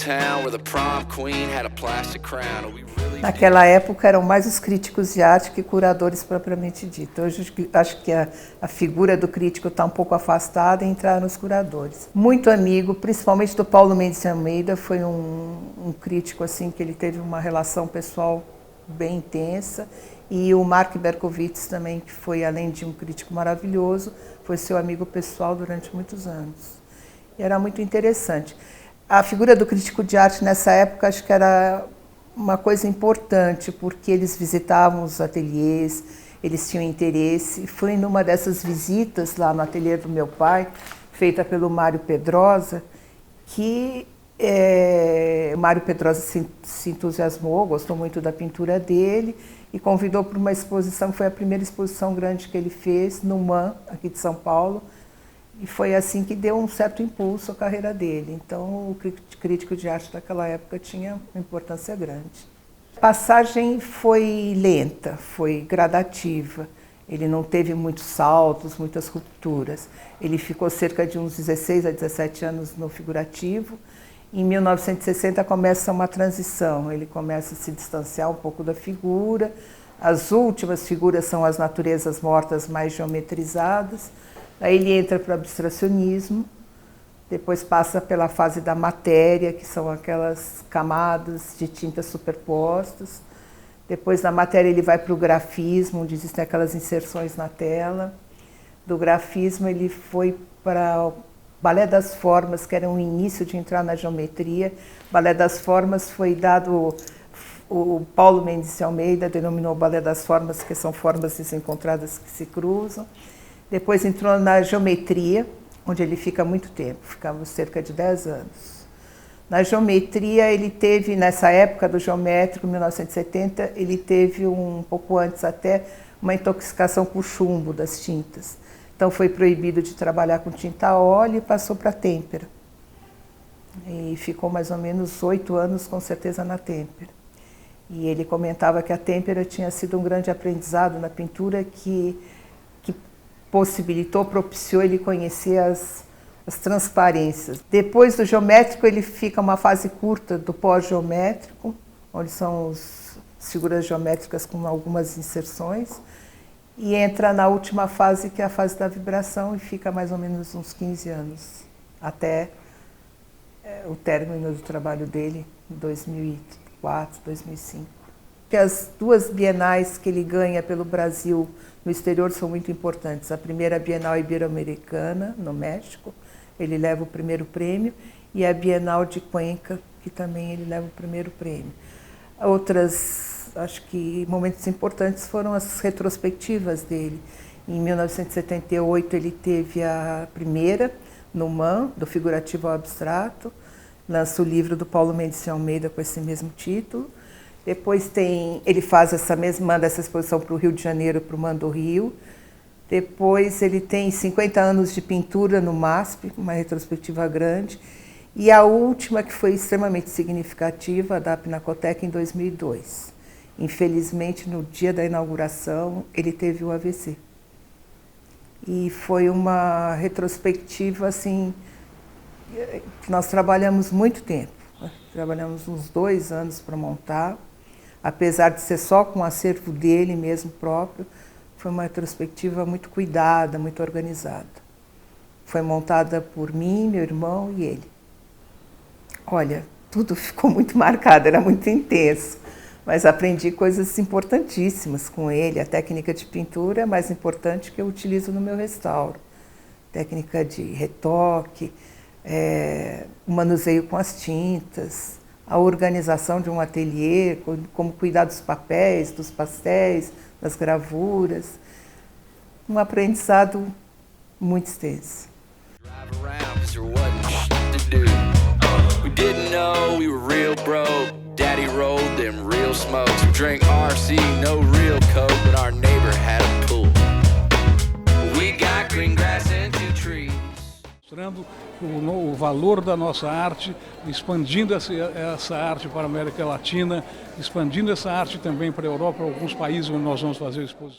town where the prom queen had a plastic crown. Naquela época eram mais os críticos de arte que curadores propriamente dito. Hoje acho que a figura do crítico está um pouco afastada e entraram os curadores. Muito amigo, principalmente do Paulo Mendes de Almeida, foi um crítico assim que ele teve uma relação pessoal bem intensa. E o Mark Berkowitz também, que foi, além de um crítico maravilhoso, foi seu amigo pessoal durante muitos anos. E era muito interessante. A figura do crítico de arte nessa época acho que era uma coisa importante, porque eles visitavam os ateliês, eles tinham interesse. Foi numa dessas visitas lá no ateliê do meu pai, feita pelo Mário Pedrosa, que Mário Pedrosa se entusiasmou, gostou muito da pintura dele e convidou para uma exposição, foi a primeira exposição grande que ele fez no MAM, aqui de São Paulo, e foi assim que deu um certo impulso à carreira dele. Então, o crítico de arte daquela época tinha uma importância grande. A passagem foi lenta, foi gradativa. Ele não teve muitos saltos, muitas rupturas. Ele ficou cerca de uns 16 a 17 anos no figurativo. Em 1960 começa uma transição. Ele começa a se distanciar um pouco da figura. As últimas figuras são as naturezas mortas mais geometrizadas. Aí ele entra para o abstracionismo, depois passa pela fase da matéria, que são aquelas camadas de tintas superpostas. Depois da matéria ele vai para o grafismo, onde existem aquelas inserções na tela. Do grafismo ele foi para o balé das formas, que era um início de entrar na geometria. O balé das formas foi dado, o Paulo Mendes de Almeida denominou o balé das formas, que são formas desencontradas que se cruzam. Depois entrou na geometria, onde ele fica muito tempo, ficamos cerca de 10 anos. Na geometria, ele teve, nessa época do geométrico, 1970, ele teve um pouco antes até uma intoxicação por chumbo das tintas. Então foi proibido de trabalhar com tinta a óleo e passou para a têmpera. E ficou mais ou menos 8 anos, com certeza, na têmpera. E ele comentava que a têmpera tinha sido um grande aprendizado na pintura que propiciou ele conhecer as transparências. Depois do geométrico, ele fica uma fase curta do pós-geométrico, onde são as figuras geométricas com algumas inserções, e entra na última fase, que é a fase da vibração, e fica mais ou menos uns 15 anos, até o término do trabalho dele, em 2004, 2005. As 2 bienais que ele ganha pelo Brasil no exterior são muito importantes. A primeira Bienal Ibero-Americana, no México, ele leva o primeiro prêmio, e a Bienal de Cuenca, que também ele leva o primeiro prêmio. Outras, acho que momentos importantes foram as retrospectivas dele. Em 1978 ele teve a primeira, no MAM, do figurativo ao abstrato, lança o livro do Paulo Mendes de Almeida com esse mesmo título. Depois ele faz manda essa exposição para o Rio de Janeiro, para o MAM do Rio. Depois ele tem 50 anos de pintura no MASP, uma retrospectiva grande. E a última, que foi extremamente significativa, da Pinacoteca, em 2002. Infelizmente, no dia da inauguração, ele teve o AVC. E foi uma retrospectiva assim, que nós trabalhamos muito tempo. Trabalhamos uns 2 anos para montar. Apesar de ser só com o acervo dele mesmo próprio, foi uma retrospectiva muito cuidada, muito organizada. Foi montada por mim, meu irmão e ele. Olha, tudo ficou muito marcado, era muito intenso, mas aprendi coisas importantíssimas com ele. A técnica de pintura é a mais importante que eu utilizo no meu restauro. Técnica de retoque, o manuseio com as tintas, a organização de um ateliê, como cuidar dos papéis, dos pastéis, das gravuras. Um aprendizado muito extenso. Mostrando o valor da nossa arte, expandindo essa arte para a América Latina, expandindo essa arte também para a Europa, para alguns países onde nós vamos fazer exposição.